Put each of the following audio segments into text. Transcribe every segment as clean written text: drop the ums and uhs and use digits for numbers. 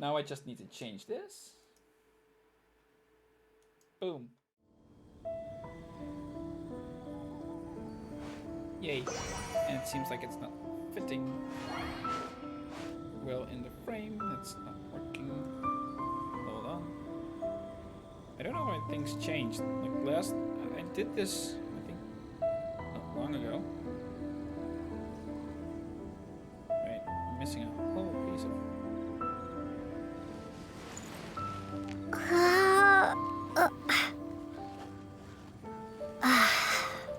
Now I just need to change this. Boom. Yay. And it seems like it's not fitting well in the frame. It's not working. Hold on. I don't know why things changed. Like last, I did this, I think, not long ago. Wait, I'm missing a whole piece of.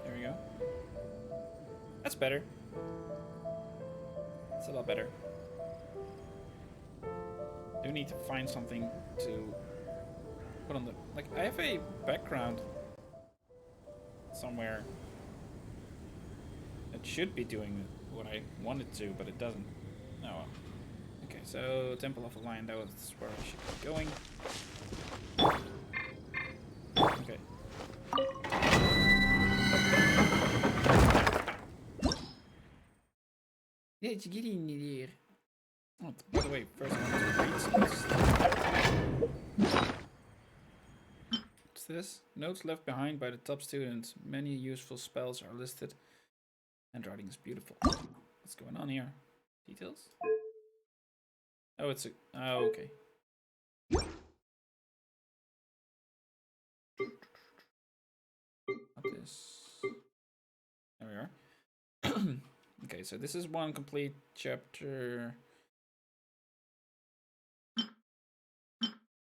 There we go. That's better. It's a lot better. I do need to find something to put on the... Like, I have a background somewhere that should be doing what I wanted to, but it doesn't. Oh well. Okay, so Temple of the Lion, that was where I should be going. Okay. Let's get in there. Oh, by the way, first I want to read some. What's this? Notes left behind by the top students. Many useful spells are listed. Handwriting is beautiful. What's going on here? Details? Oh, it's a... Oh, okay. Not this. There we are. Okay, so this is one complete chapter.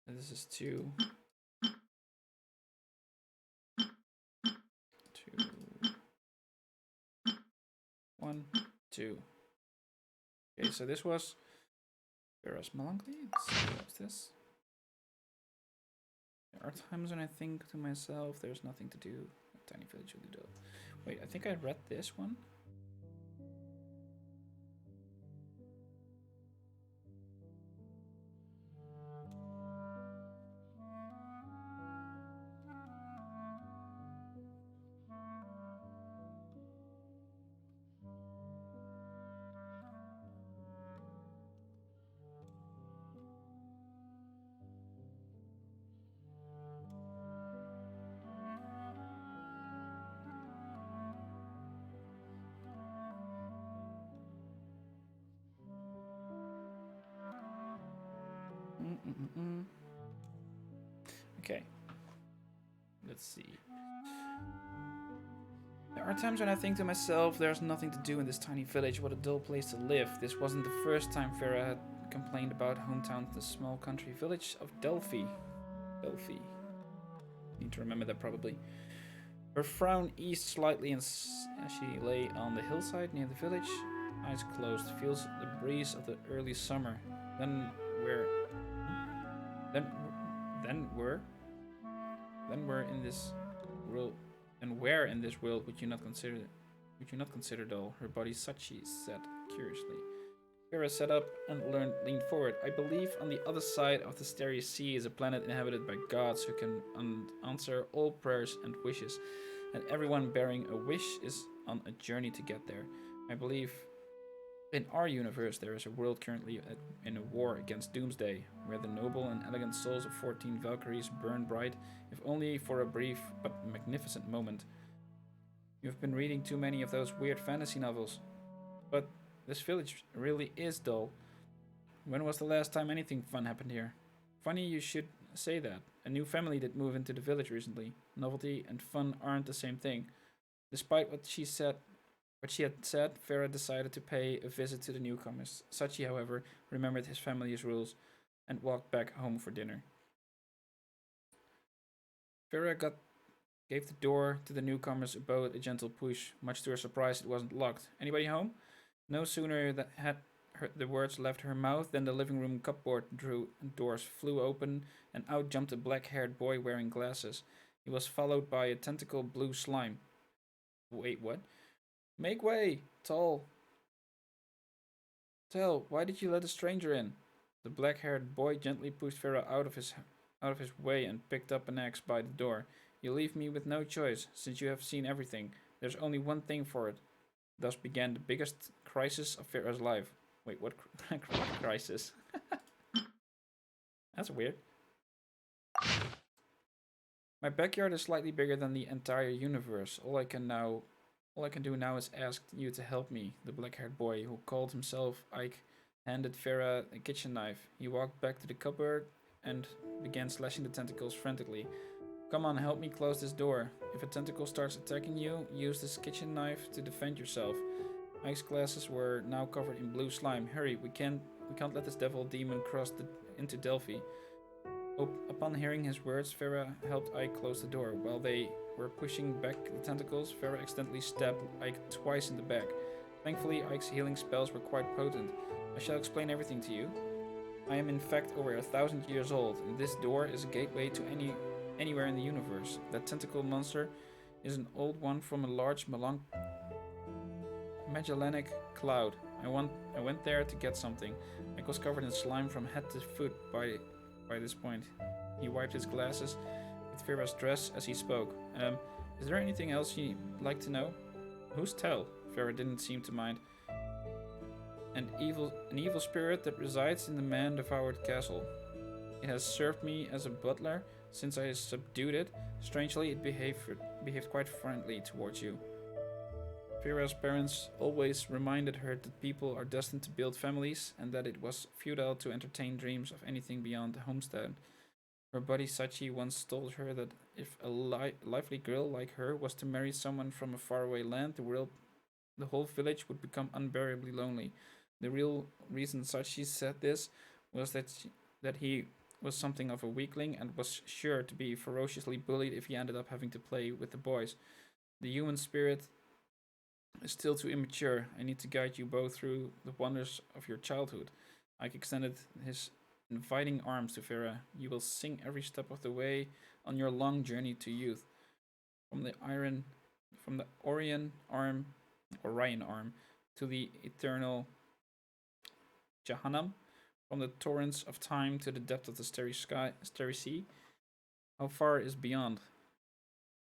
This is two. 1, 2. Okay, so this was Vera's Melancholy. Let's see, what's this? There are times when I think to myself, there's nothing to do. A tiny village will do. Wait, I think I read this one. Okay. Let's see. There are times when I think to myself, there's nothing to do in this tiny village. What a dull place to live. This wasn't the first time Vera had complained about hometown, the small country village of Delphi. Delphi. Need to remember that probably. Her frown eased slightly as she lay on the hillside near the village. Eyes closed, feels the breeze of the early summer. Then where in this world, and where in this world would you not consider dull? Her body such, she said curiously. Vera sat up and leaned forward. I believe on the other side of the starry sea is a planet inhabited by gods who can answer all prayers and wishes, and everyone bearing a wish is on a journey to get there. I believe in our universe there is a world currently in a war against Doomsday, where the noble and elegant souls of 14 Valkyries burn bright, if only for a brief but magnificent moment. You've been reading too many of those weird fantasy novels. But this village really is dull. When was the last time anything fun happened here? Funny you should say that. A new family did move into the village recently. Novelty and fun aren't the same thing. Despite what she had said, Vera decided to pay a visit to the newcomers. Sachi, however, remembered his family's rules and walked back home for dinner. Vera gave the door to the newcomer's abode a gentle push. Much to her surprise, it wasn't locked. Anybody home? No sooner had the words left her mouth than the living room cupboard doors flew open, and out jumped a black-haired boy wearing glasses. He was followed by a tentacle blue slime. Wait, what? Make way! Tell, why did you let a stranger in? The black-haired boy gently pushed Vera out of his way and picked up an axe by the door. You leave me with no choice, since you have seen everything. There's only one thing for it. Thus began the biggest crisis of Vera's life. Wait, what crisis? That's weird. My backyard is slightly bigger than the entire universe. All I can do now is ask you to help me. The black-haired boy, who called himself Ike, handed Farah a kitchen knife. He walked back to the cupboard and began slashing the tentacles frantically. Come on, help me close this door. If a tentacle starts attacking you, use this kitchen knife to defend yourself. Ike's glasses were now covered in blue slime. Hurry, we can't let this devil demon into Delphi. Upon hearing his words, Farah helped Ike close the door. While they were pushing back the tentacles, Farah accidentally stabbed Ike twice in the back. Thankfully, Ike's healing spells were quite potent. I shall explain everything to you. I am in fact over 1,000 years old, and this door is a gateway to anywhere in the universe. That tentacle monster is an old one from a large Magellanic cloud. I went there to get something. Ike was covered in slime from head to foot by this point. He wiped his glasses with Farah's dress as he spoke. Is there anything else you'd like to know? Who's Tell? Farah didn't seem to mind. An evil spirit that resides in the man-devoured castle. It has served me as a butler since I subdued it. Strangely, it behaved quite friendly towards you. Farah's parents always reminded her that people are destined to build families and that it was futile to entertain dreams of anything beyond the homestead. Her buddy Sachi once told her that if a lively girl like her was to marry someone from a faraway land, the whole village would become unbearably lonely. The real reason Sachi said this was that he was something of a weakling and was sure to be ferociously bullied if he ended up having to play with the boys. The human spirit is still too immature. I need to guide you both through the wonders of your childhood. Ike extended his inviting arms to Farah. You will sing every step of the way on your long journey to youth. From the Orion arm, to the eternal Jahannam, from the torrents of time to the depth of the starry sea. How far is beyond?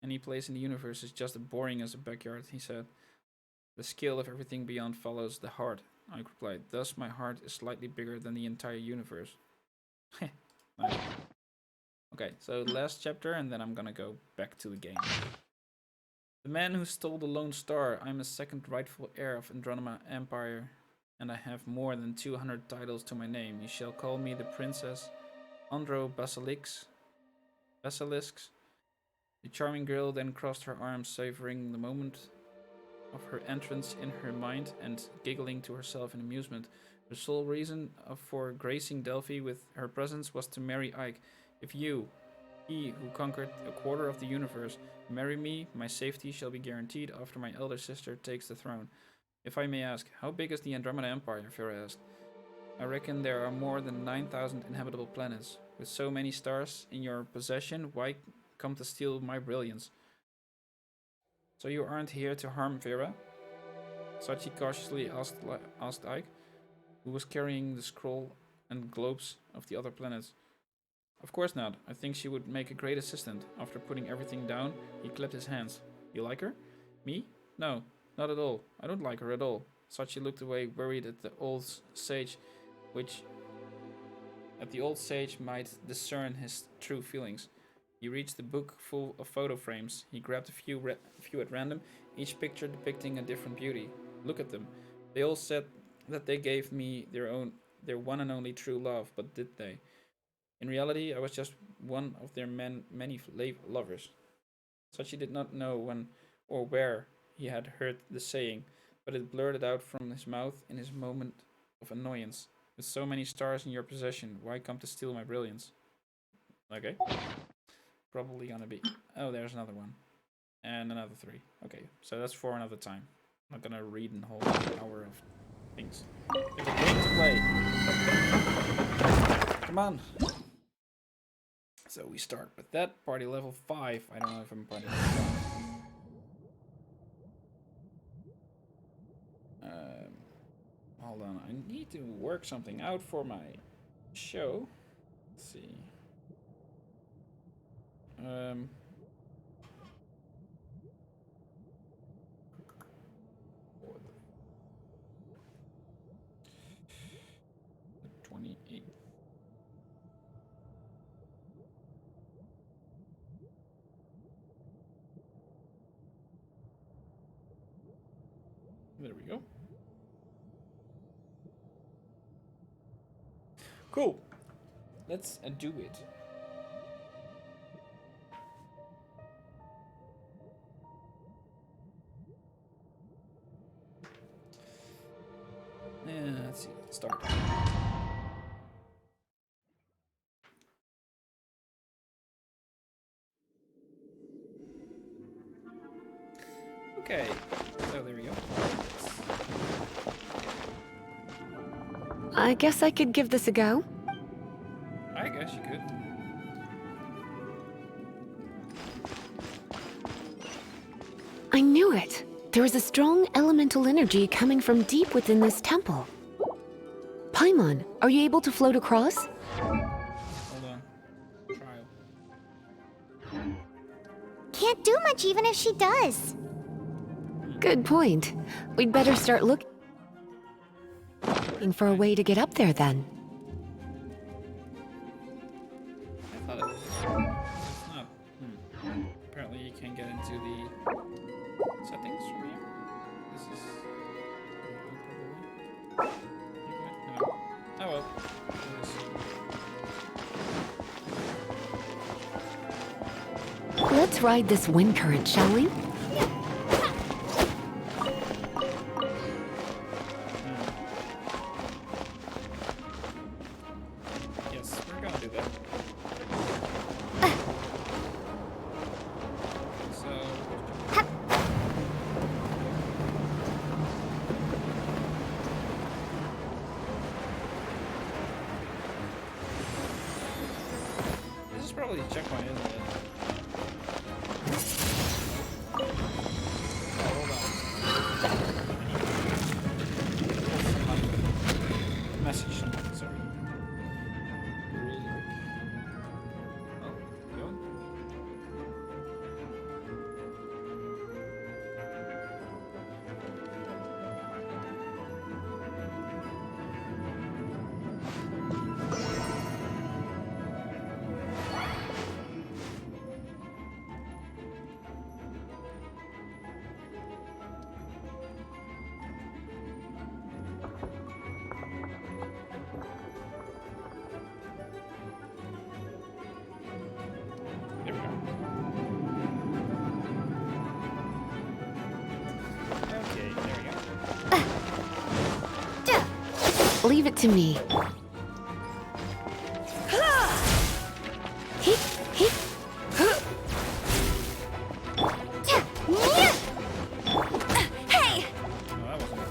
Any place in the universe is just as boring as a backyard, he said. The scale of everything beyond follows the heart, I replied. Thus, my heart is slightly bigger than the entire universe. Nice. Okay, so last chapter, and then I'm gonna go back to the game. The man who stole the Lone Star. I'm a second rightful heir of Andromeda Empire, and I have more than 200 titles to my name. You shall call me the Princess Andro Basilisks. The charming girl then crossed her arms, savoring the moment of her entrance in her mind and giggling to herself in amusement. Her sole reason for gracing Delphi with her presence was to marry Ike. If you, he who conquered a quarter of the universe, marry me, my safety shall be guaranteed after my elder sister takes the throne. If I may ask, how big is the Andromeda Empire? Farah asked. I reckon there are more than 9,000 inhabitable planets. With so many stars in your possession, why come to steal my brilliance? So you aren't here to harm Vera? Sachi cautiously asked Ike, who was carrying the scroll and globes of the other planets. Of course not. I think she would make a great assistant. After putting everything down, he clapped his hands. You like her? Me? No, not at all. I don't like her at all. Sachi looked away, worried at the old sage, might discern his true feelings. He reached the book full of photo frames. He grabbed a few at random, each picture depicting a different beauty. Look at them. They all said that they gave me their one and only true love, but did they? In reality, I was just one of their many lovers. Sachi did not know when or where he had heard the saying, but it blurted out from his mouth in his moment of annoyance. With so many stars in your possession, why come to steal my brilliance? Okay. Probably gonna be... Oh, there's another one. And another 3. Okay, so that's for another time. I'm not gonna read a whole hour of things. There's a game to play. Come on. So we start with that. Party level 5. I don't know if I'm party level 5. Hold on. I need to work something out for my show. Let's see. 28. There we go. Cool. Let's do it. Let's see. Start. Okay. So there we go. I guess I could give this a go. I guess you could. I knew it. There is a strong elemental energy coming from deep within this temple. Paimon, are you able to float across? Hold on. Trial. Can't do much even if she does. Good point. We'd better start looking for a way to get up there then. I thought it was. It's not. Apparently, you can't get into the settings from here. This is. Probably. No. Oh well. Let's ride this wind current, shall we? Yes, we're gonna do that. So. This is probably the checkpoint, isn't it? Oh, hold on. Message someone, sorry. Really quick. Oh, going? There we go. Okay, there we go. Leave it to me. Hit, hit. Hey! No, that wasn't bad.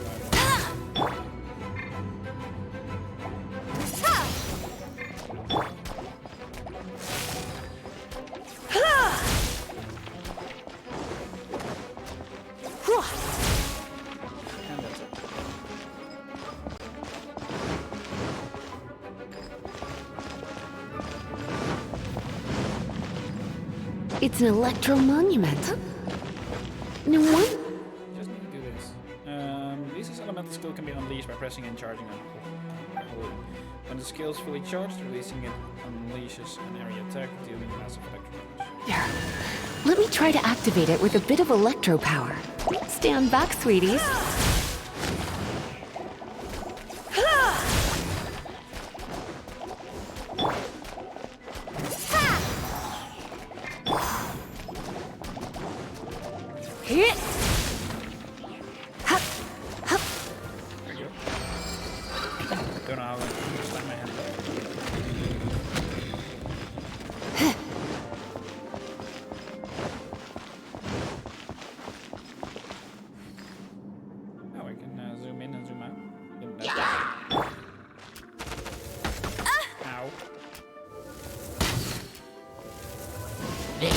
And that's it. It's an electro monument. No one. Just need to do this. Lisa's elemental skill can be unleashed by pressing and charging on hold. When the skill is fully charged, releasing it unleashes an area attack, dealing massive electric damage. There. Let me try to activate it with a bit of electro power. Stand back, sweeties. Hit. Hup, hup. There you go. Don't know how to slam my hand. Oh, I can zoom in and zoom out. Ow. Hit.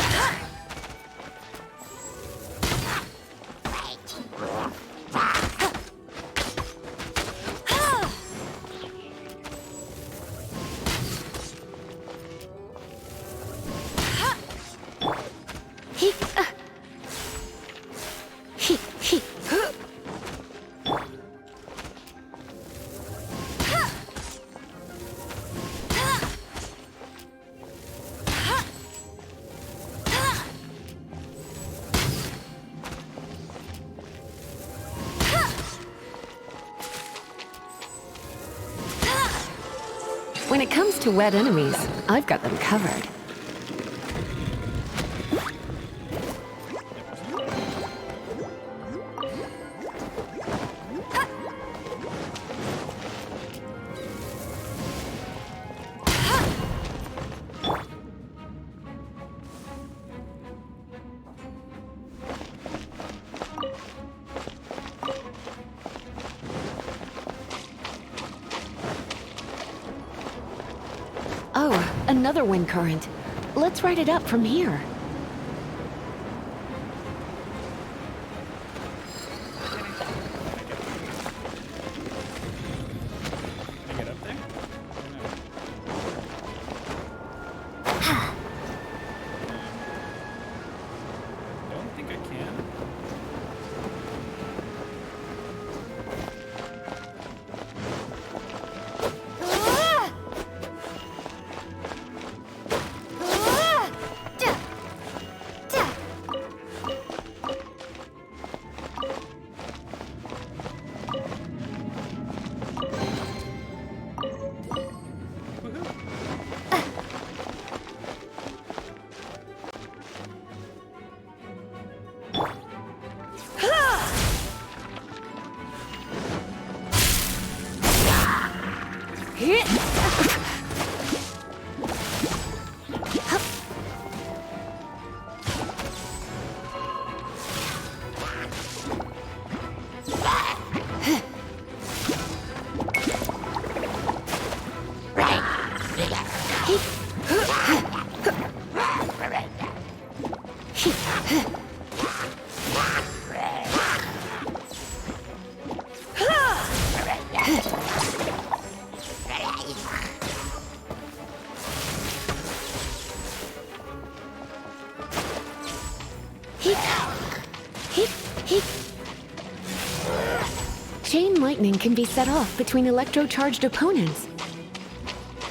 Hit, hit. When it comes to wet enemies, I've got them covered. Oh, another wind current. Let's ride it up from here. Can I get up there? I don't think I can. Chain lightning can be set off between electro-charged opponents.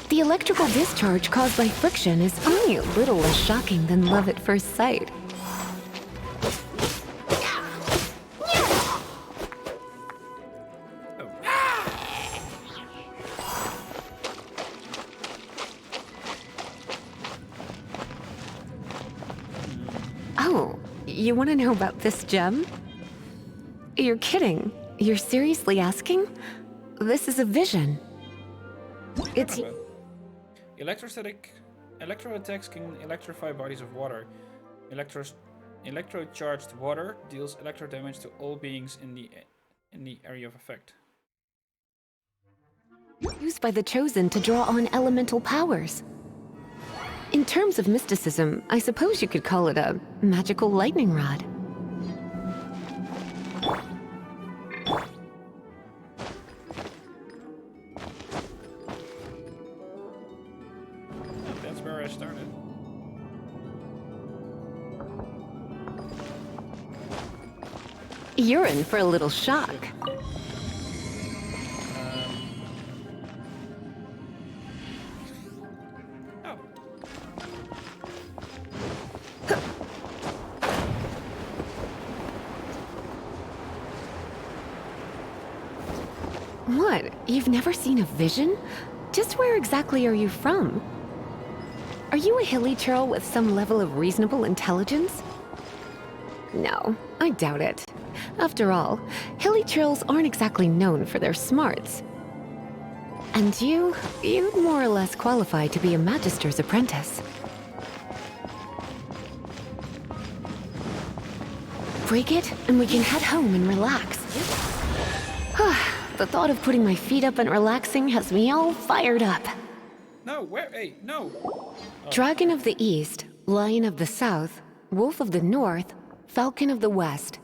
The electrical discharge caused by friction is only a little less shocking than love at first sight. Oh, you want to know about this gem? You're kidding. You're seriously asking? This is a vision. It's... Electro attacks can electrify bodies of water. Electro-charged water deals electro damage to all beings in the area of effect. used by the Chosen to draw on elemental powers. In terms of mysticism, I suppose you could call it a magical lightning rod. That's where I started. You're in for a little shock. Oh. What? You've never seen a vision? Just where exactly are you from? Are you a hilly churl with some level of reasonable intelligence? No, I doubt it. After all, hilly churls aren't exactly known for their smarts. And you'd more or less qualify to be a magister's apprentice. Break it, and we can head home and relax. The thought of putting my feet up and relaxing has me all fired up. No, where? Hey, no! Oh. Dragon of the East, Lion of the South, Wolf of the North, Falcon of the West.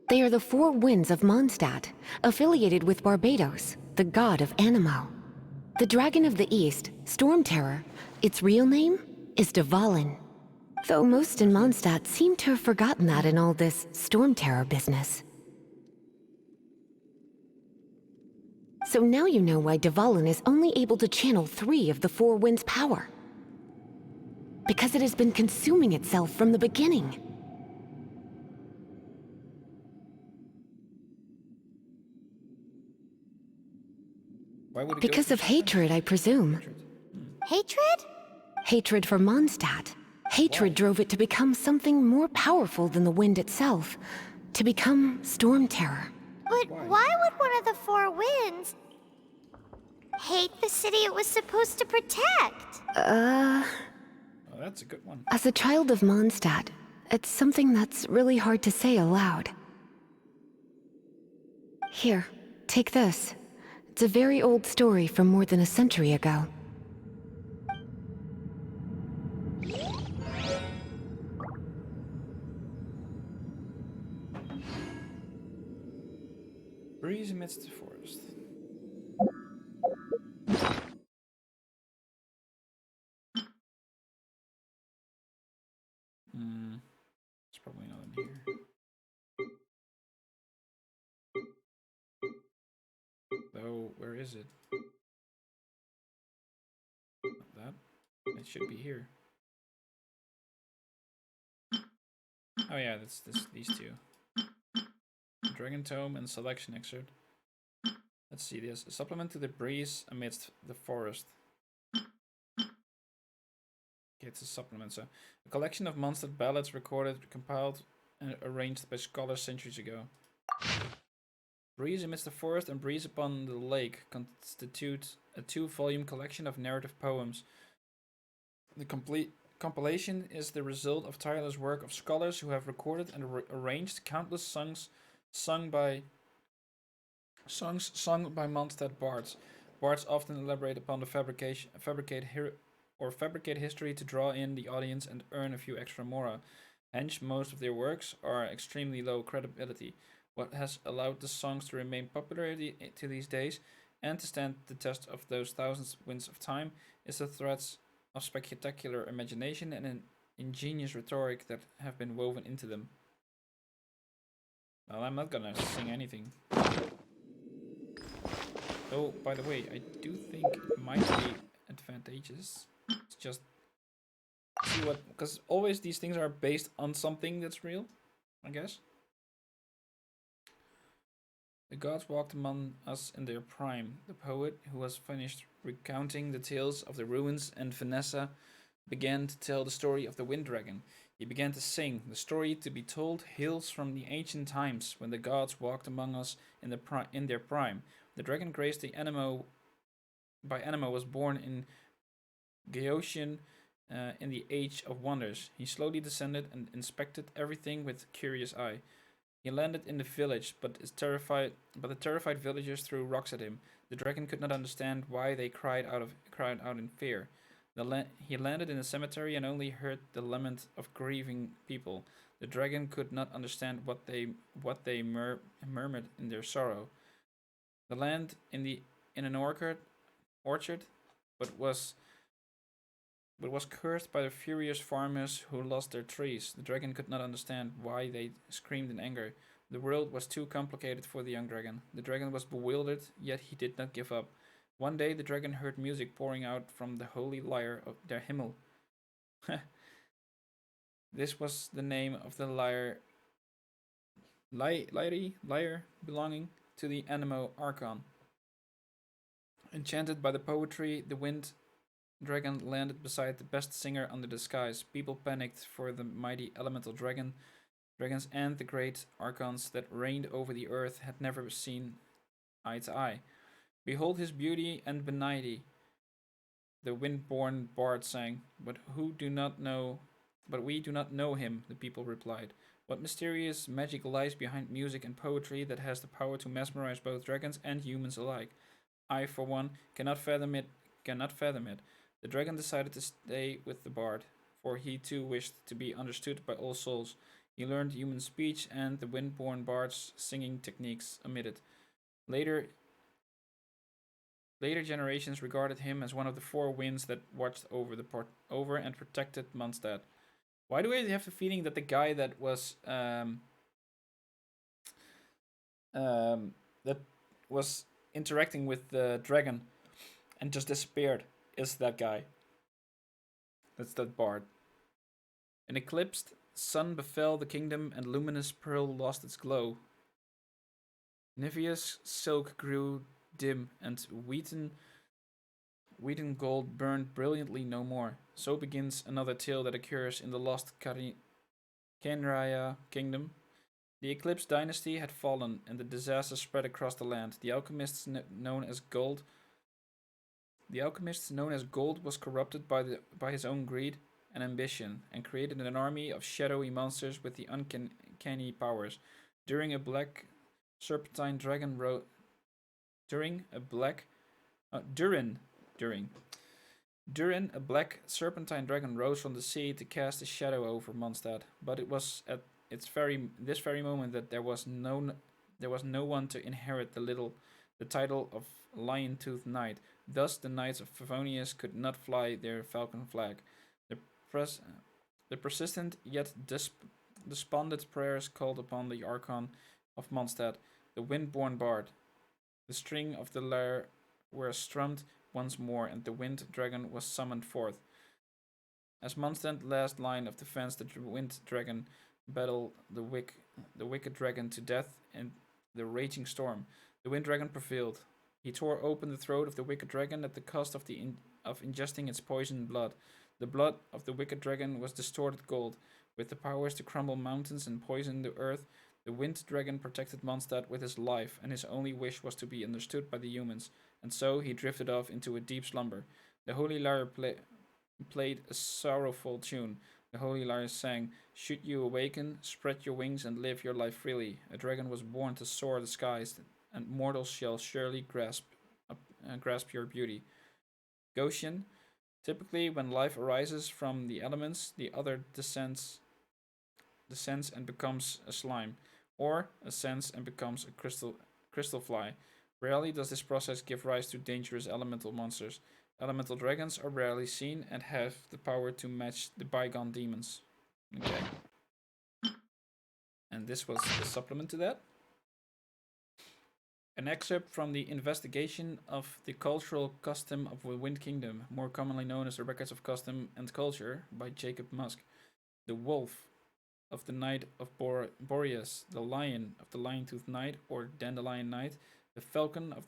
They are the four winds of Mondstadt, affiliated with Barbados, the god of Anemo. The Dragon of the East, Storm Terror, its real name is Dvalin. Though most in Mondstadt seem to have forgotten that in all this Storm Terror business. So now you know why Dvalin is only able to channel 3 of the four winds' power. Because it has been consuming itself from the beginning. Why would it go Because for of hatred, I presume. hatred? Hatred? Hatred for Mondstadt. Hatred Why? drove it to become something more powerful than the wind itself. To become Storm Terror. But Why? why would one of the four winds hate the city it was supposed to protect? Oh, that's a good one. As a child of Mondstadt, it's something that's really hard to say aloud. Here, take this. It's a very old story from more than a century ago. Breeze amidst the forest. It's probably not in here. Though, where is it? Not that. It should be here. Oh yeah, that's these two. Dragon Tome and Selection Excerpt. Let's see this. A supplement to the breeze amidst the forest. Okay, it's a supplement. So, a collection of Mondstadt ballads recorded, compiled, and arranged by scholars centuries ago. Breeze amidst the forest and Breeze upon the lake constitute a 2-volume collection of narrative poems. The complete compilation is the result of tireless work of scholars who have recorded and arranged countless songs sung by Mondstadt bards. Bards often elaborate upon the fabricate history to draw in the audience and earn a few extra mora. Hence, most of their works are extremely low credibility. What has allowed the songs to remain popular to these days and to stand the test of those thousands winds of time is the threads of spectacular imagination and an ingenious rhetoric that have been woven into them. Well, I'm not gonna sing anything. Oh, by the way, I do think it might be advantageous. It's just see what, because always these things are based on something that's real, I guess. The gods walked among us in their prime. The poet, who was finished recounting the tales of the ruins and Vanessa, began to tell the story of the Wind Dragon. He began to sing. The story to be told hails from the ancient times when the gods walked among us in their prime. The dragon graced the Anemo was born in Genshin in the Age of Wonders. He slowly descended and inspected everything with curious eye. He landed in the village, but the terrified villagers threw rocks at him. The dragon could not understand why they cried out in fear. He landed in a cemetery and only heard the lament of grieving people. The dragon could not understand what they murmured in their sorrow. The land in an orchard, but was cursed by the furious farmers who lost their trees. The dragon could not understand why they screamed in anger. The world was too complicated for the young dragon. The dragon was bewildered, yet he did not give up. One day the dragon heard music pouring out from the holy lyre of der Himmel. This was the name of the lyre belonging to the Anemo Archon. Enchanted by the poetry, the wind dragon landed beside the best singer under the skies. People panicked for the mighty elemental dragons and the great archons that reigned over the earth had never seen eye to eye. Behold his beauty and benignity, the wind-born bard sang. But we do not know him, the people replied. What mysterious magic lies behind music and poetry that has the power to mesmerize both dragons and humans alike? I, for one, cannot fathom it. The dragon decided to stay with the bard, for he too wished to be understood by all souls. He learned human speech and the wind-born bard's singing techniques omitted. Later generations regarded him as one of the four winds that watched over and protected Mondstadt. Why do I have the feeling that the guy that was that was interacting with the dragon and just disappeared is that guy? That's that bard. An eclipsed sun befell the kingdom, and luminous pearl lost its glow. Nivea's silk grew dim, and wheaten gold burned brilliantly no more. So begins another tale that occurs in the lost Kenraya kingdom. The Eclipse dynasty had fallen, and the disaster spread across the land. The alchemist known as Gold was corrupted by his own greed and ambition, and created an army of shadowy monsters with the uncanny powers. During a black serpentine dragon ro- during a black during during Durin, a black serpentine dragon rose from the sea to cast a shadow over Mondstadt, but it was at this very moment that there was no one to inherit the title of Lion Tooth Knight. Thus, the knights of Favonius could not fly their falcon flag. The pres- the persistent yet despondent prayers called upon the Archon of Mondstadt, the wind-born bard. The string of the lyre were strummed once more, and the wind dragon was summoned forth. As Mondstadt's last line of defense, the wind dragon battled the wicked dragon to death in the raging storm. The wind dragon prevailed. He tore open the throat of the wicked dragon at the cost of ingesting its poisoned blood. The blood of the wicked dragon was distorted gold, with the powers to crumble mountains and poison the earth. The wind dragon protected Mondstadt with his life, and his only wish was to be understood by the humans, and so he drifted off into a deep slumber. The holy lyre played a sorrowful tune. The holy lyre sang, "Should you awaken, spread your wings and live your life freely. A dragon was born to soar the skies, and mortals shall surely grasp your beauty." Goshen. Typically, when life arises from the elements, the other descends and becomes a slime, or ascends and becomes a crystal fly. Rarely does this process give rise to dangerous elemental monsters. Elemental dragons are rarely seen and have the power to match the bygone demons. Okay. And this was the supplement to that. An excerpt from the Investigation of the Cultural Custom of the Wind Kingdom, more commonly known as the Records of Custom and Culture by Jacob Musk. The wolf of the Knight of Boreas, the lion of the Lion-Toothed Knight or Dandelion Knight, the falcon of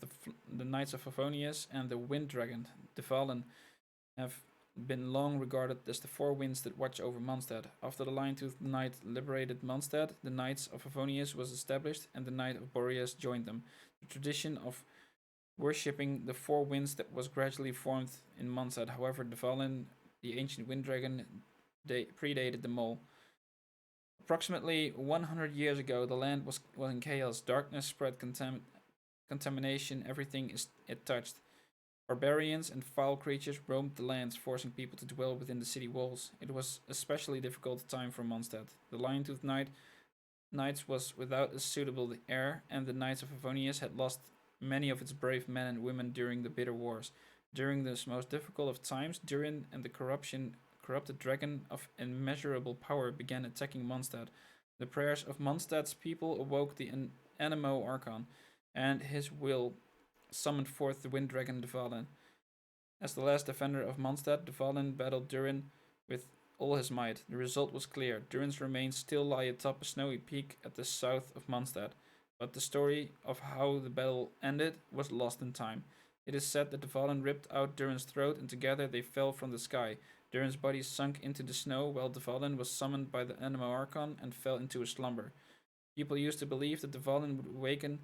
the Knights of Favonius, and the wind dragon, the Valen, have been long regarded as the four winds that watch over Mondstadt. After the Lion-Toothed Knight liberated Mondstadt, the Knights of Favonius was established, and the Knight of Boreas joined them. The tradition of worshipping the four winds that was gradually formed in Mondstadt. However, the Valen, the ancient wind dragon, predated them all. Approximately 100 years ago, the land was in chaos. Darkness spread, contamination, everything it touched. Barbarians and foul creatures roamed the lands, forcing people to dwell within the city walls. It was especially difficult time for Mondstadt. The Lion-Toothed Knights was without a suitable heir, and the Knights of Favonius had lost many of its brave men and women during the bitter wars. During this most difficult of times, Durin and the corrupted dragon of immeasurable power began attacking Mondstadt. The prayers of Mondstadt's people awoke the Anemo Archon, and his will summoned forth the wind dragon Dvalin. As the last defender of Mondstadt, Dvalin battled Durin with all his might. The result was clear. Durin's remains still lie atop a snowy peak at the south of Mondstadt, but the story of how the battle ended was lost in time. It is said that Dvalin ripped out Durin's throat, and together they fell from the sky. Durin's body sunk into the snow, while Dvalin was summoned by the Anemo Archon and fell into a slumber. People used to believe that Dvalin would awaken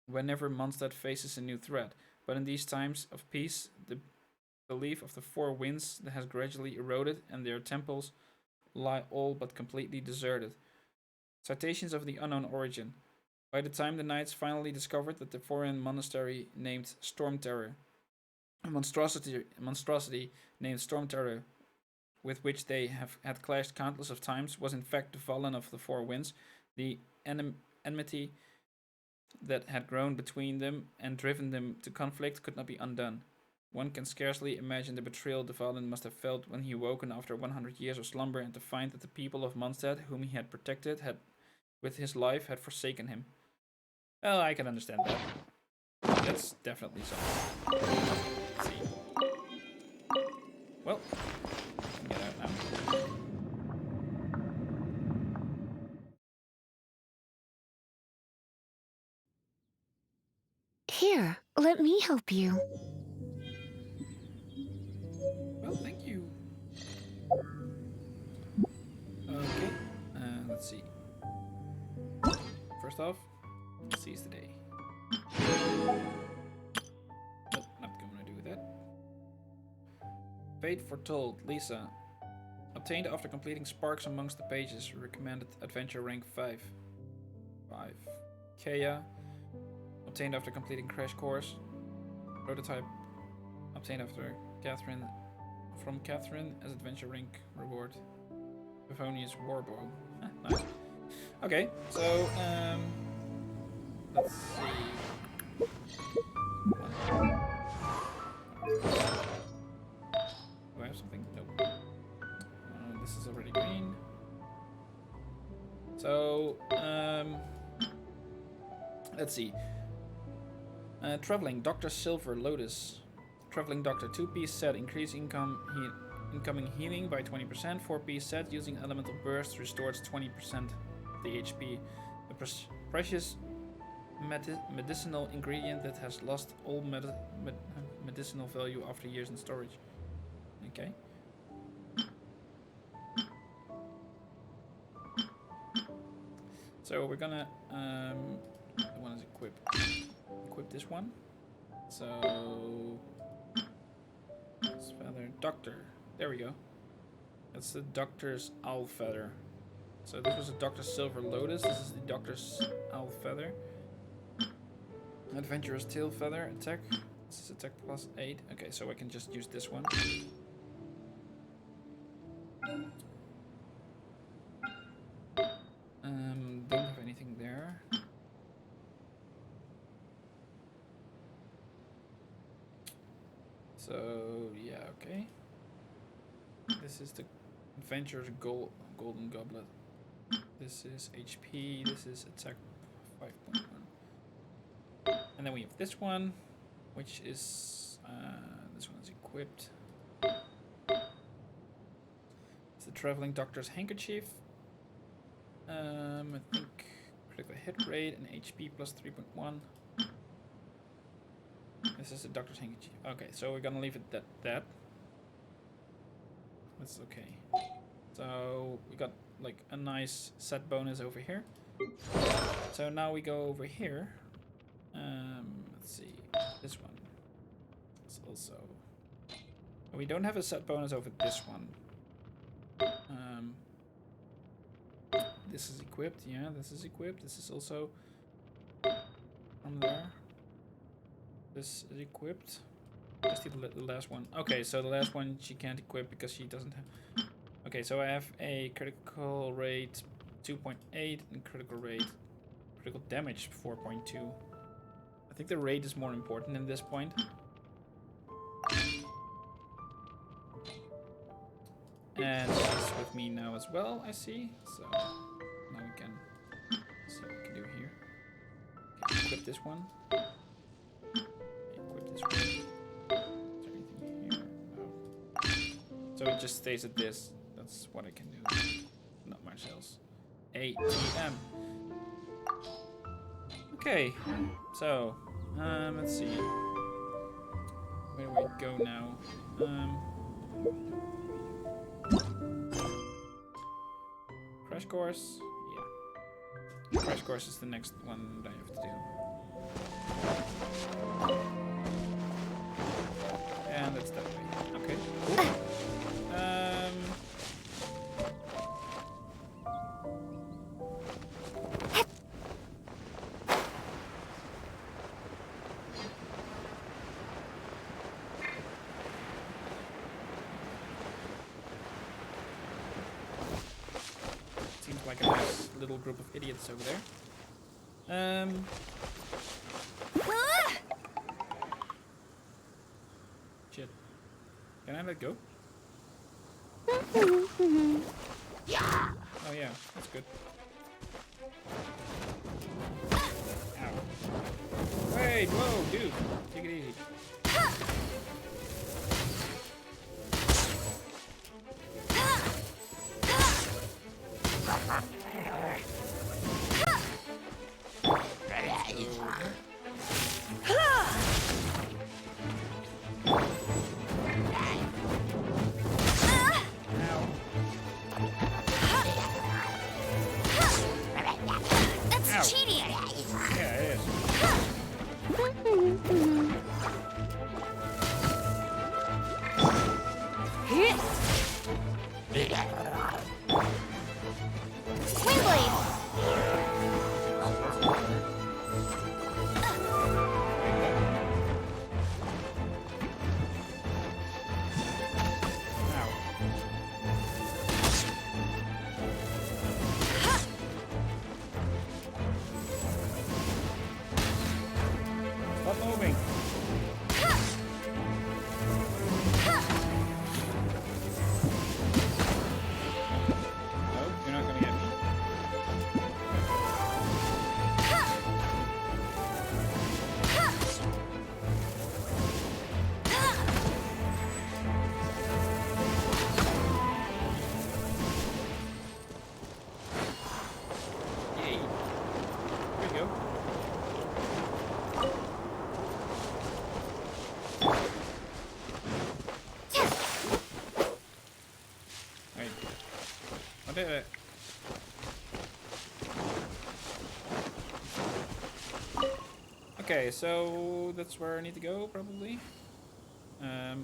whenever Mondstadt faces a new threat, but in these times of peace, the belief of the four winds has gradually eroded, and their temples lie all but completely deserted. Citations of the unknown origin. By the time the knights finally discovered that the foreign monastery named Storm Terror, a monstrosity named Storm Terror, with which they had clashed countless of times, was in fact the Valen of the Four Winds, the enmity that had grown between them and driven them to conflict could not be undone. One can scarcely imagine the betrayal de Valen must have felt when he awoken after 100 years of slumber and to find that the people of Mondstadt, whom he had protected, with his life, had forsaken him. Well, I can understand that. That's definitely something. Let's see. Well, I can get out now. Here, Let me help you. Well, thank you. Okay, let's see. First off, seize the day. Nope, not gonna do that. Fate foretold, Lisa. Obtained after completing Sparks amongst the pages. Recommended adventure rank 5. 5. Kea. Obtained after completing Crash Course. Prototype. Obtained after Catherine. From Catherine as adventure rank reward. Euphonious Warbow. Nice. Okay, so let's see. Do I have something? Nope. This is already green. So let's see. Traveling Dr. Silver Lotus. Traveling Doctor 2-piece set. Increase incoming healing by 20%. 4-piece set using elemental burst restores 20% of the HP. A precious medicinal ingredient that has lost all medicinal value after years in storage. Okay. So we're gonna the one is equip this one. So feather doctor. There we go. That's the Doctor's Owl Feather. So this was a Dr. Silver Lotus. This is the Doctor's Owl Feather. Adventurous Tail Feather. Attack. This is attack plus 8. Okay, so I can just use this one. Don't have anything there. So yeah, okay. This is the Adventurer's Golden Goblet. This is HP. This is attack 5.1. And then we have this one, which is this one is equipped. It's the Traveling Doctor's Handkerchief. I think critical hit rate and HP plus 3.1. This is the Doctor's Handkerchief. Okay, so we're gonna leave it at that. That's okay. So we got like a nice set bonus over here. So now we go over here. Let's see. This one. It's also. We don't have a set bonus over this one. This is equipped. Yeah, this is equipped. This is also from there. This is equipped. Just the last one. Okay, so the last one she can't equip because she doesn't have. Okay, so I have a critical rate 2.8 and critical damage 4.2. I think the rate is more important in this point. And she's with me now as well, I see. So now we can see what we can do here. Okay, equip this one. Equip this one. Is there anything here? No. So it just stays at this. That's what I can do. Not much else. ATM. Okay. So, let's see. Where do we go now? Crash Course? Yeah. Crash Course is the next one that I have to do. And that's that way. Okay, cool. Seems like a nice little group of idiots over there. Shit. Can I let go? Oh yeah, that's good. Ow. Wait, whoa, dude. Take it easy. did it. Okay, so that's where I need to go, probably. Yeah.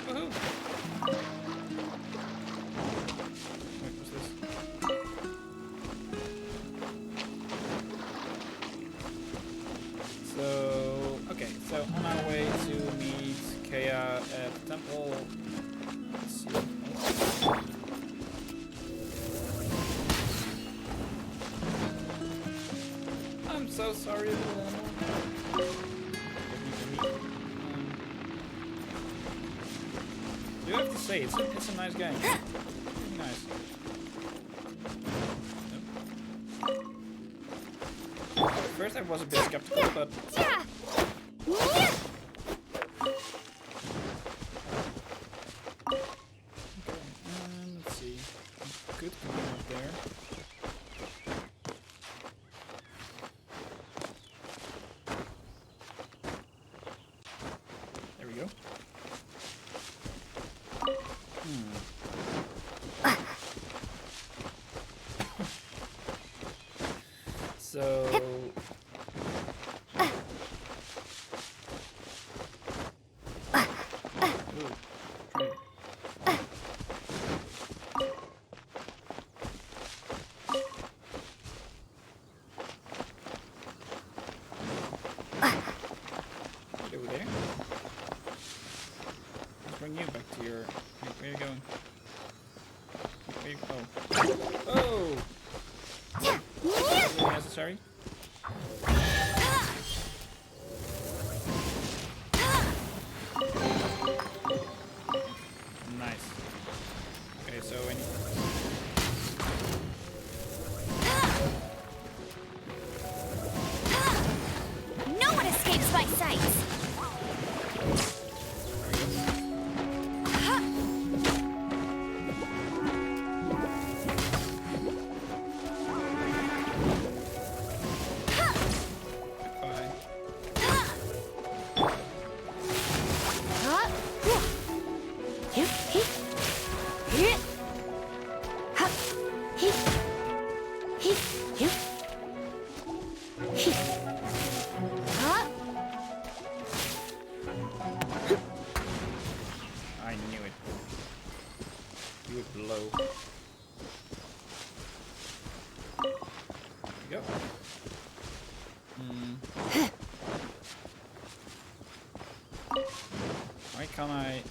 Woohoo! Wait, what's this? So, okay, so on our way to meet Kea at the temple. Let's see. I'm so sorry. You have to say it's a nice game. Really nice. At first I was a bit skeptical, but okay, let's see. Good going up there. There we go. So over there. Let's bring you back to your. Where are you going? Where you, oh. Really necessary? Nice. Okay, so I need. No one escapes my sight. I knew it. You would blow. There we go. Why can't I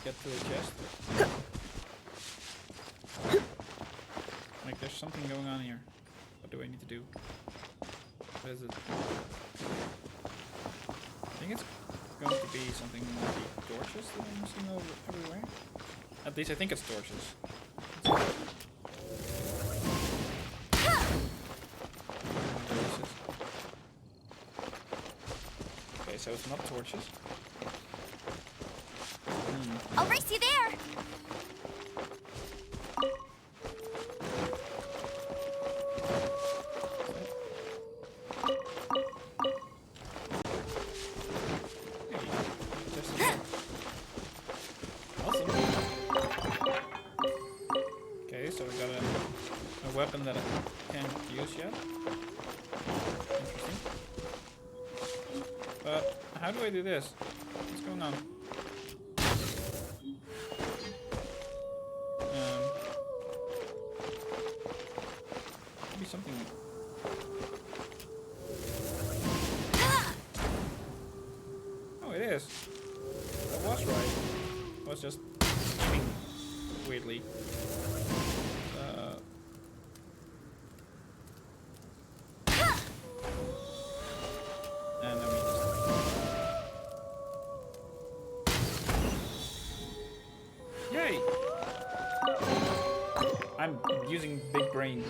get to the chest? Like, there's something going on here. What do I need to do? What is it? I think it's going to be something like the torches that I'm seeing everywhere. At least I think it's torches. Okay, so it's not torches. I'll race you there. Okay, so we got a weapon that I can't use yet. Interesting. But how do I do this? What's going on? Could be something. Oh, it is. That was right. I was just aiming weirdly. And then we just I'm using big brain.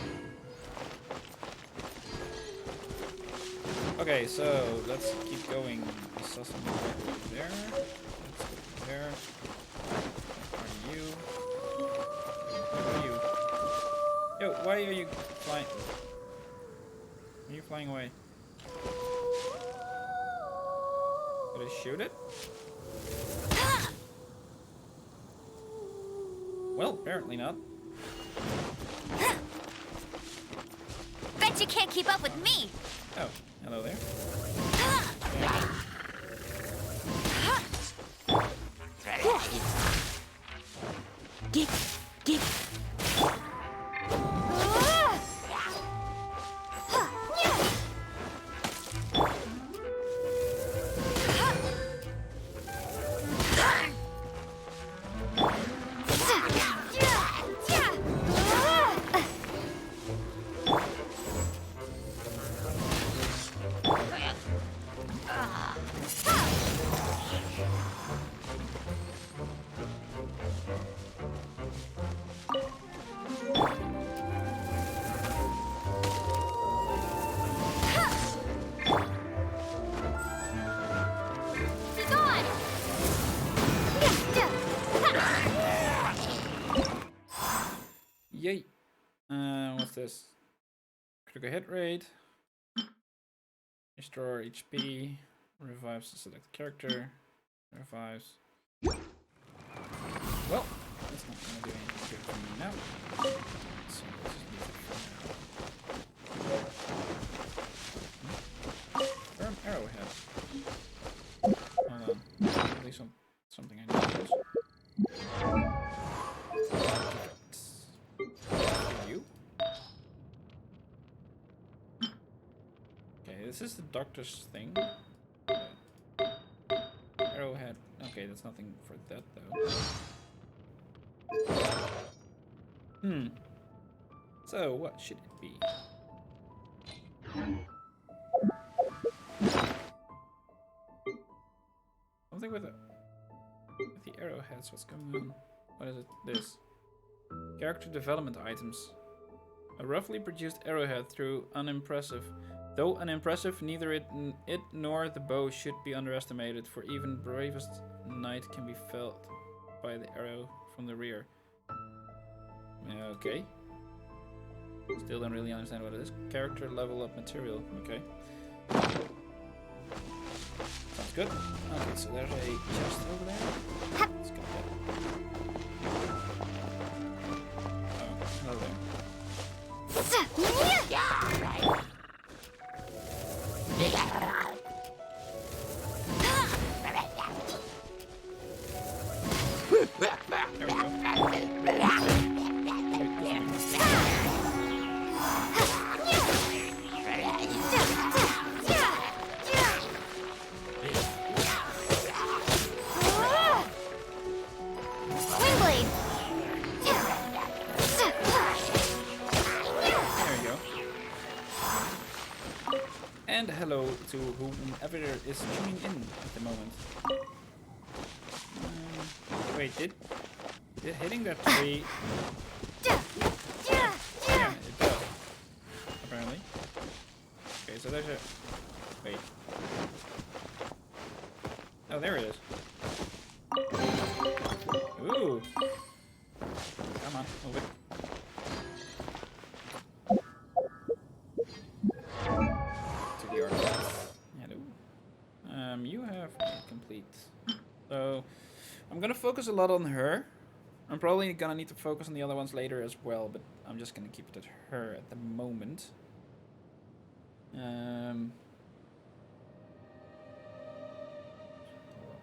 Okay, so let's keep going. I saw something right there. Let's go there. Where are you? Where are you? Yo, why are you flying? Are you flying away? Did I shoot it? Well, apparently not. Bet you can't keep up with me. Oh, hello there. Get. Yay. What's this? Critical hit rate. Restore HP. Revives the selected character. Revives. Well, that's not gonna do anything good for me now. So let's just leave it for now. Firm arrowhead. Hold on. At least something I need to use. You? Okay, this is the doctor's thing. Arrowhead. Okay, that's nothing for that though. So what should it be? Something with the arrowheads. What's going on? What is it? This. Character development items. A roughly produced arrowhead through unimpressive. Though unimpressive, neither it nor the bow should be underestimated, for even bravest knight can be felled by the arrow from the rear. Okay. Still don't really understand what it is. Character level up material. Okay. Sounds good. Okay, so there's a chest over there. Let's get that. Oh, hello there. There we go. And hello to whomever is tuning in at the moment. Wait, did hitting that tree? Yeah, it does. Apparently. Okay, so there's a. Wait. Oh, there it is. Ooh. Come on, move it. You have complete. So I'm gonna focus a lot on her. I'm probably gonna need to focus on the other ones later as well, but I'm just gonna keep it at her at the moment. Hold on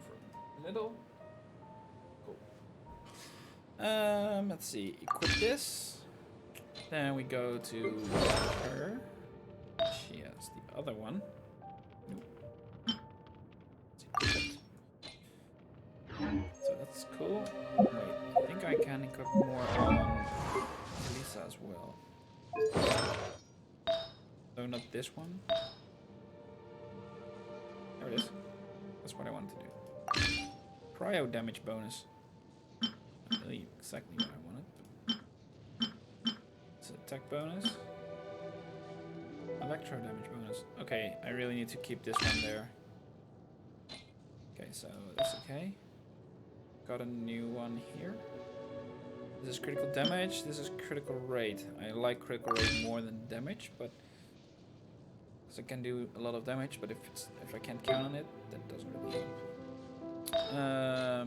for a little. Cool. Let's see. Equip this. Then we go to her. She has the other one. So that's cool. Wait, I think I can equip more on Lisa as well. So not this one. There it is. That's what I wanted to do. Cryo damage bonus. Not really exactly what I wanted, but attack bonus. Electro damage bonus. Okay, I really need to keep this one there. Okay, so that's okay. Got a new one here. This is critical damage, this is critical rate. I like critical rate more than damage, but because I can do a lot of damage, but if I can't count on it, that doesn't really help.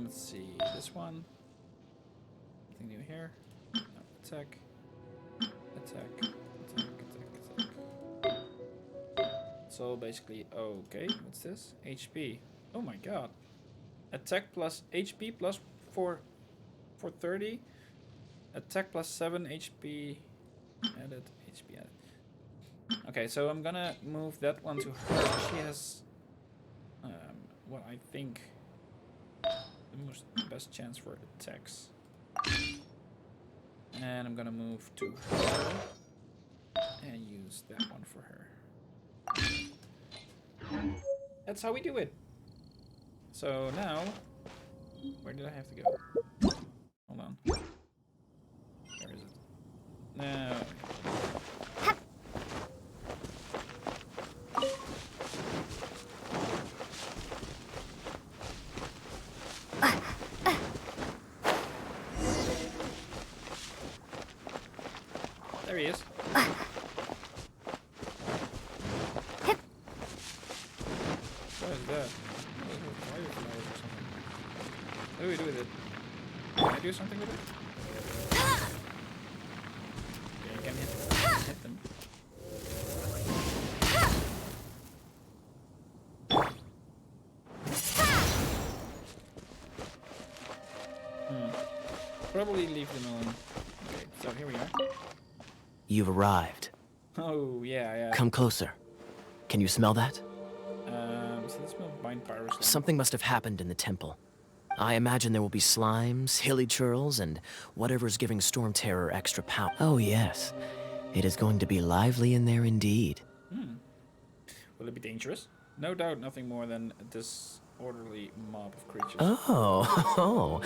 Let's see, this one. Nothing new here. No, attack. Attack. Attack, attack, attack. So basically, okay, what's this? HP. Oh my god. Attack plus HP plus 430. Attack plus 7 HP added. HP added. Okay, so I'm gonna move that one to her. She has what I think the best chance for attacks. And I'm gonna move to her and use that one for her. That's how we do it. So now, where did I have to go? Hold on. Where is it? No. There he is. What is that? What do we do with it? Can I do something with it? Yeah, you can hit them. Probably leave them alone. Okay, so here we are. You've arrived. Oh, yeah. Come closer. Can you smell that? So this smells bind pyro slime. Something must have happened in the temple. I imagine there will be slimes, hilly churls, and whatever's giving Storm Terror extra power. Oh yes, it is going to be lively in there indeed. Will it be dangerous? No doubt nothing more than a disorderly mob of creatures. Oh,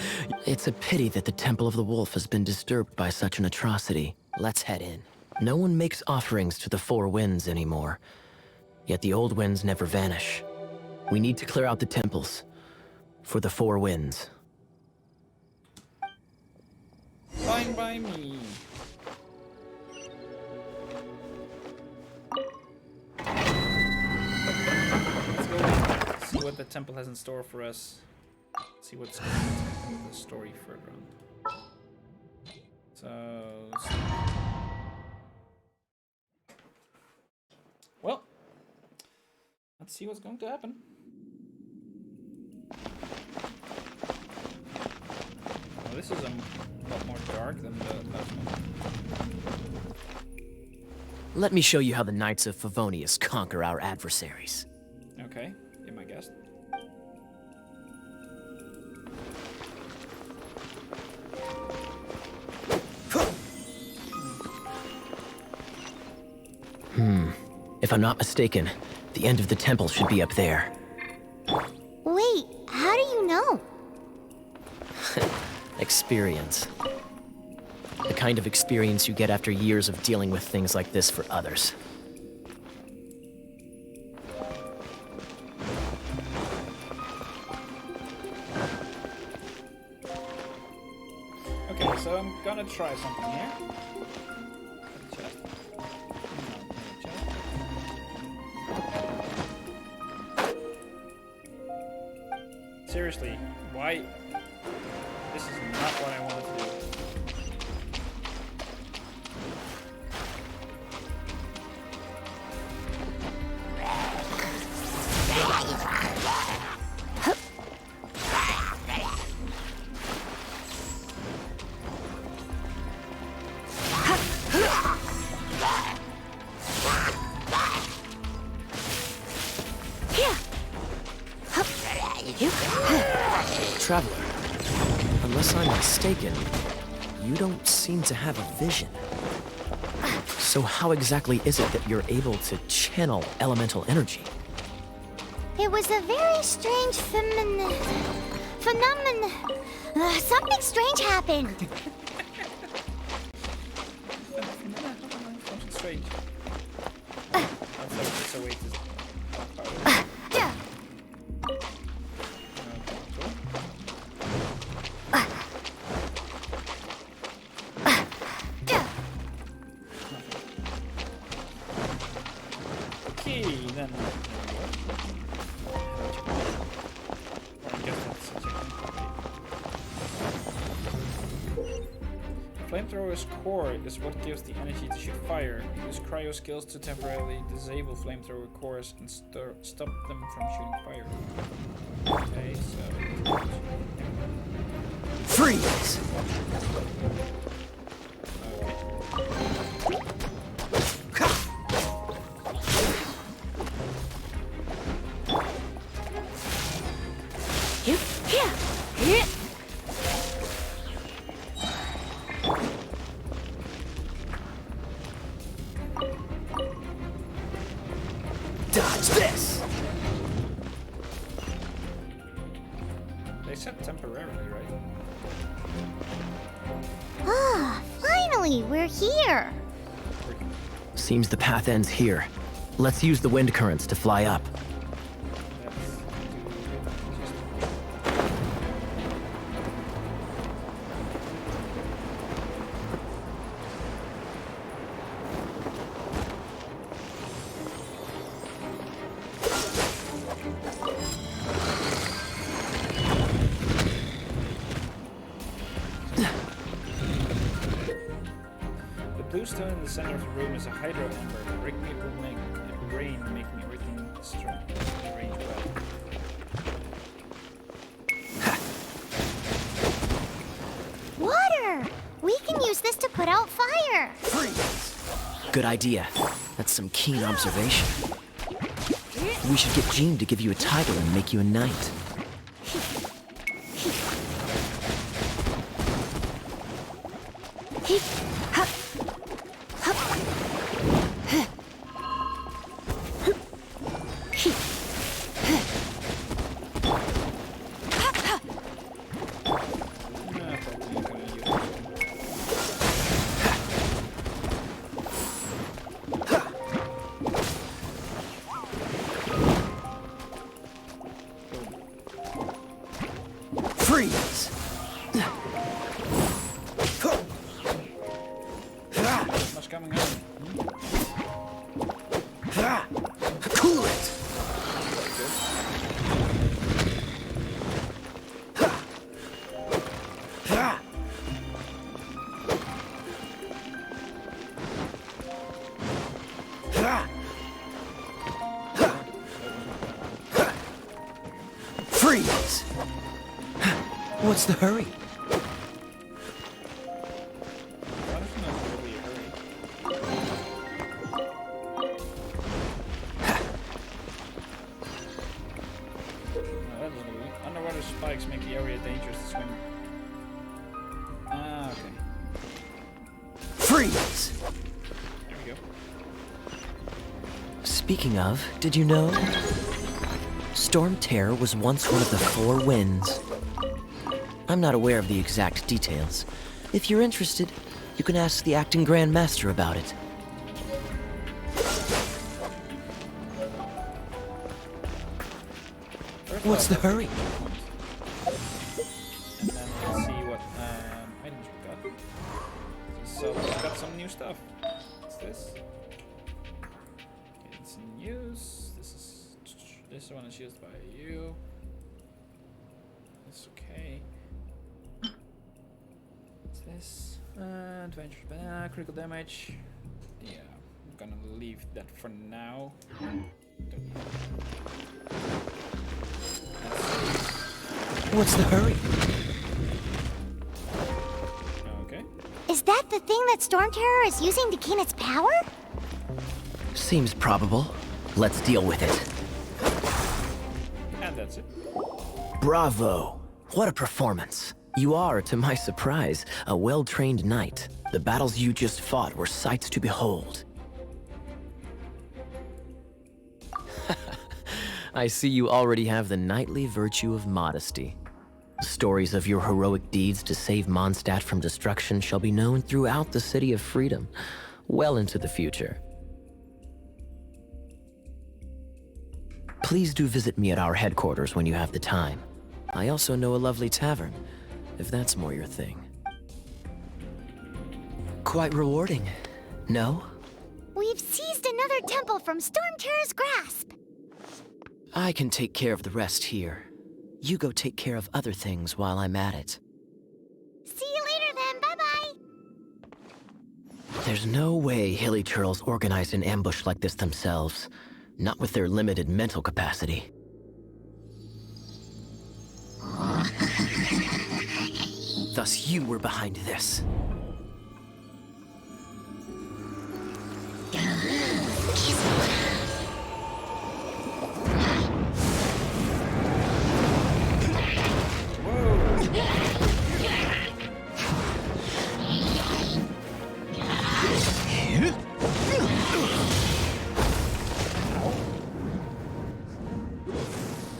it's a pity that the Temple of the Wolf has been disturbed by such an atrocity. Let's head in. No one makes offerings to the Four Winds anymore, yet the old winds never vanish. We need to clear out the temples for the Four Winds. Fine by me. Let's go see what the temple has in store for us. See what's going on with the story further on. So, well, let's see what's going to happen. Well, this is a lot more dark than the last one. Let me show you how the Knights of Favonius conquer our adversaries. Okay, be my guest. If I'm not mistaken, the end of the temple should be up there. Wait, how do you know? Experience. The kind of experience you get after years of dealing with things like this for others. Okay, so I'm gonna try something here. Seriously, why? This is not what I wanted to do. Traveler, unless I'm mistaken, you don't seem to have a vision. So how exactly is it that you're able to channel elemental energy? It was a very strange phenomenon. Something strange happened. strange. I thought it's a way to... Okay, then. Or I guess that's a checkpoint. Flamethrower's core is what gives the energy to shoot fire. Use cryo skills to temporarily disable flamethrower cores and stop them from shooting fire. Okay, so... Freeze! Dodge this! They said temporarily, right? Ah, finally, we're here. Seems the path ends here. Let's use the wind currents to fly up. The blue stone in the center of the room is a hydro ember. Breaking it will make it rain, making everything strong. Range well. Water! We can use this to put out fire. Freeze! Good idea. That's some keen observation. We should get Jean to give you a title and make you a knight. Freeze! What's coming up? Cool it! Freeze! What's the hurry? Underwater spikes make the area dangerous to swim. Ah, okay. Freeze! There we go. Speaking of, did you know? Storm Terror was once one of the Four Winds. I'm not aware of the exact details. If you're interested, you can ask the acting Grand Master about it. What's the hurry? And then let's see what items we got. So we've got some new stuff. What's this? Okay, it's in use. This one is used by you. That's okay. What's this? Adventure critical damage. Yeah, I'm gonna leave that for now. What's the hurry? Okay. Is that the thing that Storm Terror is using to gain its power? Seems probable. Let's deal with it. And that's it. Bravo! What a performance. You are, to my surprise, a well-trained knight. The battles you just fought were sights to behold. I see you already have the knightly virtue of modesty. Stories of your heroic deeds to save Mondstadt from destruction shall be known throughout the City of Freedom. well into the future. Please do visit me at our headquarters when you have the time. I also know a lovely tavern, if that's more your thing. Quite rewarding, no? We've seized another temple from Stormterror's grasp. I can take care of the rest here. You go take care of other things while I'm at it. See you later then, bye-bye. There's no way hilly churls organized an ambush like this themselves. Not with their limited mental capacity. Thus you were behind this.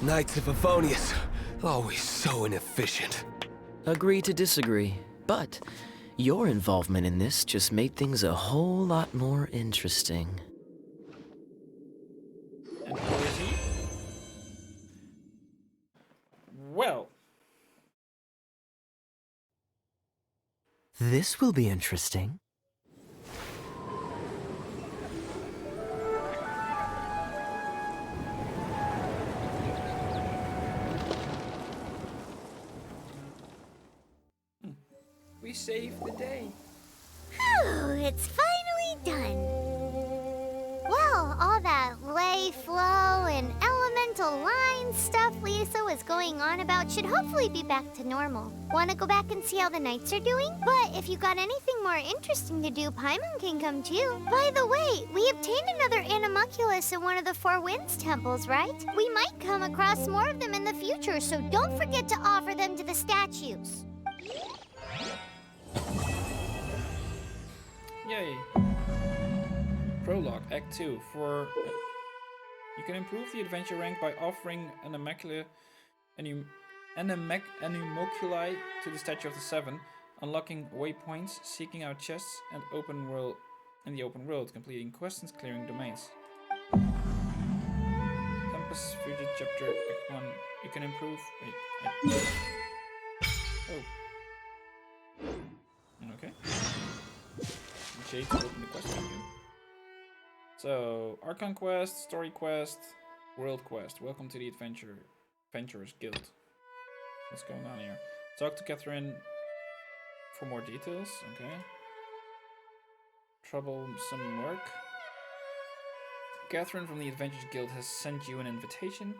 Knights of Favonius, always so inefficient. Agree to disagree, but your involvement in this just made things a whole lot more interesting. And who is he? Well, This will be interesting. we saved the day. Whew, it's finally done. Well, all that lay, flow, and elemental line stuff Lisa was going on about should hopefully be back to normal. Want to go back and see how the knights are doing? But if you got anything more interesting to do, Paimon can come too. By the way, we obtained another Animalculus in one of the Four Winds temples, right? We might come across more of them in the future, so don't forget to offer them to the statues. Yay. Prologue, Act 2. You can improve the adventure rank by offering an animalculi to the Statue of the Seven, unlocking waypoints, seeking out chests, and the open world, completing quests and clearing domains. Campus Future Chapter Act 1. You can improve. Oh. Okay. Jade to open the quest menu. So, Archon Quest, Story Quest, World Quest. Welcome to the Adventurers Guild. What's going on here? Talk to Catherine for more details. Okay. Troublesome work. Catherine from the Adventurers Guild has sent you an invitation.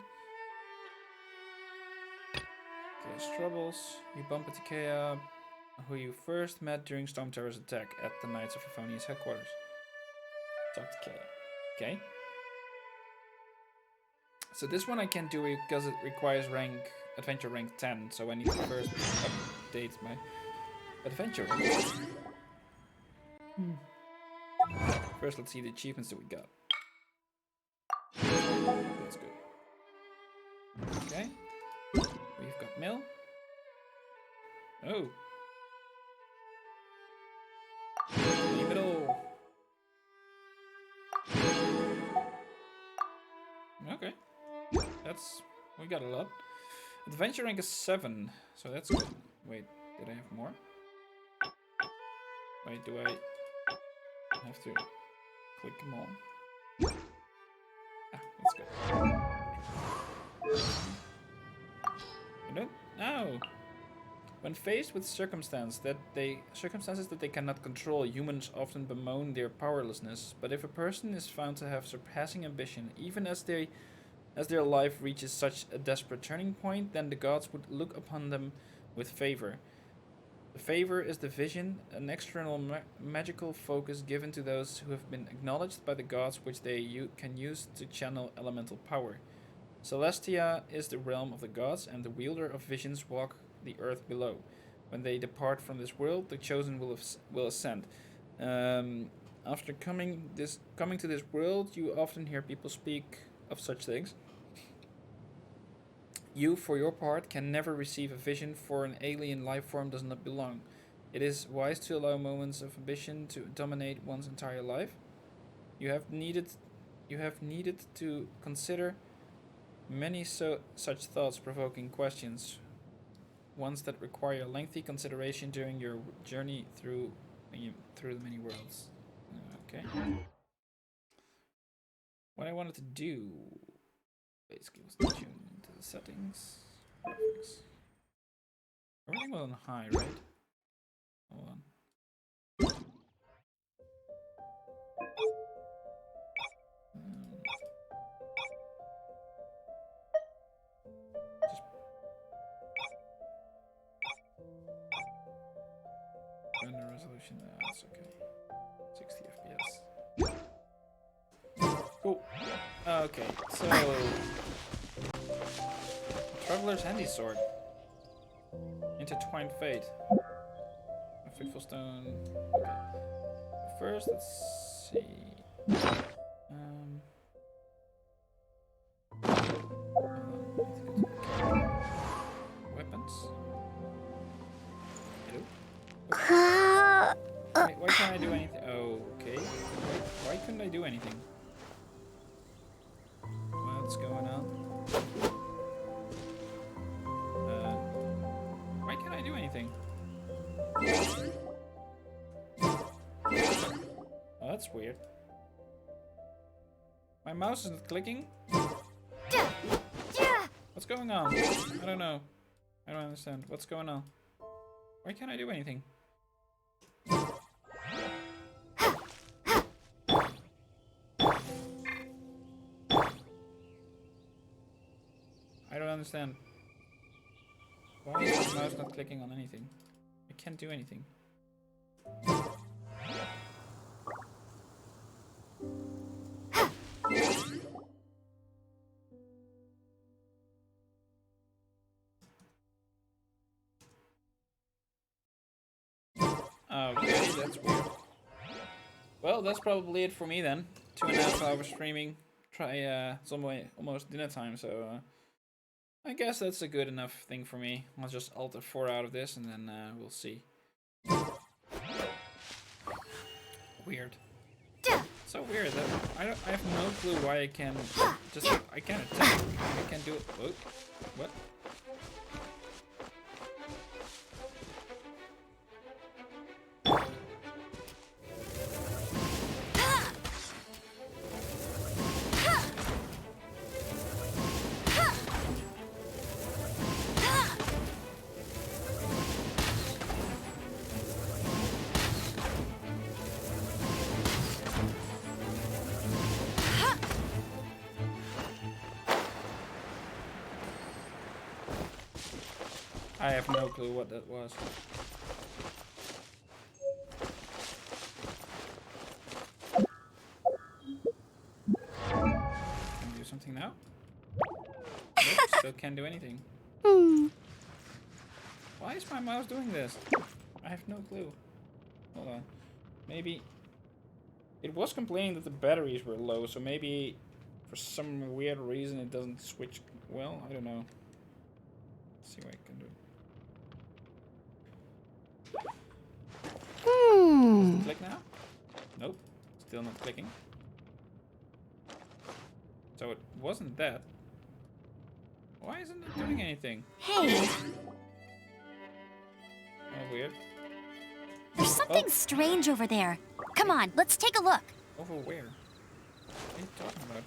There's troubles. You bump into Kea, who you first met during Stormterror's attack at the Knights of Favonius headquarters. Talk to Kea. Okay. So this one I can't do because it requires adventure rank 10, so I need to first update my adventure rank. First, let's see the achievements that we got. That's good. Okay. We've got mail. Oh. Leave it all. Okay. We got a lot. Adventure rank is 7, so that's good. Wait, did I have more? Wait, do I have to click them all? Ah, that's good. You don't? No! When faced with circumstances that they cannot control, humans often bemoan their powerlessness. But if a person is found to have surpassing ambition, even as their life reaches such a desperate turning point, then the gods would look upon them with favor. The favor is the vision, an external magical focus given to those who have been acknowledged by the gods, which they can use to channel elemental power. Celestia is the realm of the gods, and the wielder of visions walk the earth below. When they depart from this world, the chosen will ascend. After coming to this world, you often hear people speak of such things. You, for your part, can never receive a vision, for an alien life form does not belong. It is wise to allow moments of ambition to dominate one's entire life. You have needed to consider many such thoughts-provoking questions, ones that require lengthy consideration during your journey through the many worlds. Okay. What I wanted to do basically was to tune into the settings. Graphics. Everything was on high, right? Hold on. Just render resolution. That's okay. 60 FPS. Cool. Okay, so Traveler's Handy Sword. Intertwined Fate. A Fateful Stone. Okay. First, let's see. Weapons. Hello. Why can't I do anything? Okay. Why couldn't I do anything? What's going on? Why can't I do anything? Oh, that's weird. My mouse isn't clicking. What's going on? I don't know. I don't understand. What's going on? Why can't I do anything? I don't understand. Why is the mouse not clicking on anything? I can't do anything. Okay, that's weird. Well, that's probably it for me then. 2.5 hours streaming. It's almost dinner time, so I guess that's a good enough thing for me. I'll just Alt F4 out of this and then we'll see. Weird. So weird that I have no clue why I can't attack. I can't do it. Whoa. What? I have no clue what that was. Can I do something now? Nope, still can't do anything. Why is my mouse doing this? I have no clue. Hold on. Maybe... It was complaining that the batteries were low, so maybe for some weird reason it doesn't switch well. I don't know. Let's see what I can do. Does it click now? Nope. Still not clicking. So it wasn't that. Why isn't it doing anything? Hey, Oh, weird. there's something strange over there. Come on, let's take a look. Over where? What are you talking about?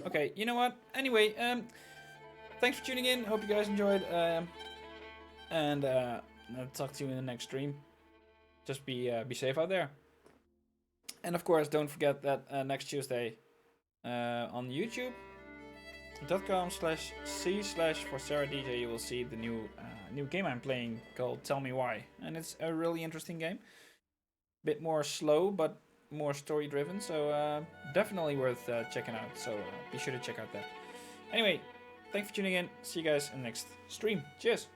Okay, you know what? Anyway, thanks for tuning in. Hope you guys enjoyed. And I'll talk to you in the next stream. Just be safe out there. And of course, don't forget that next Tuesday on youtube.com/c/VorceraDJ you will see the new game I'm playing called Tell Me Why, and it's a really interesting game. Bit more slow, but more story driven, so definitely worth checking out. So be sure to check out that. Anyway, thanks for tuning in. See you guys in the next stream. Cheers.